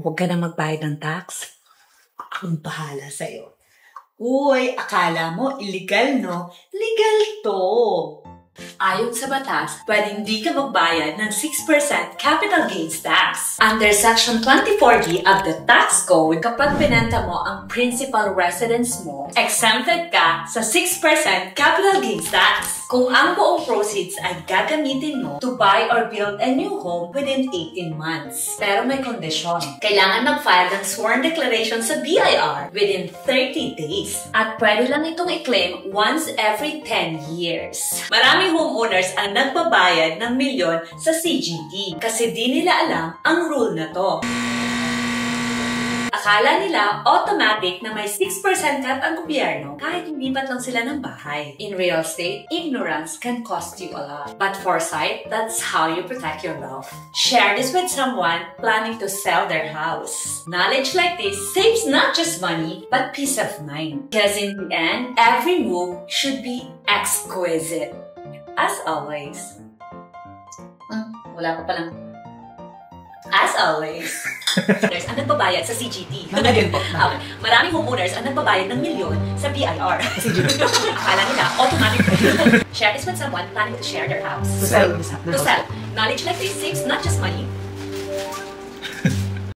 huwag ka na magbayad ng tax. Akong bahala sa'yo. Uy, akala mo illegal, no? Legal to! Ayon sa batas, pwede hindi ka magbayad ng 6% capital gains tax. Under Section 24D of the Tax Code, kapag binenta mo ang principal residence mo, exempted ka sa 6% capital gains tax. Kung ang buong proceeds ay gagamitin mo to buy or build a new home within 18 months. Pero may kondisyon. Kailangan mag-file ng sworn declaration sa BIR within 30 days. At pwede lang itong i-claim once every 10 years. Maraming homeowners ang nagbabayad ng milyon sa CGT kasi di nila alam ang rule na to. Akala nila automatic na may 6% cut ang gobyerno kahit lumipat lang sila ng bahay. In real estate, ignorance can cost you a lot. But foresight, that's how you protect your wealth. Share this with someone planning to sell their house. Knowledge like this saves not just money, but peace of mind. Because in the end, every move should be exquisite. As always. Wala pa palang. As always. Ang nagbabayad sa CGT. Okay. Maraming homeowners ang nagbabayad ng milyon sa BIR. Akala nila, automatic. Share this with someone planning to share their house. To sell. Knowledge like this saves not just money,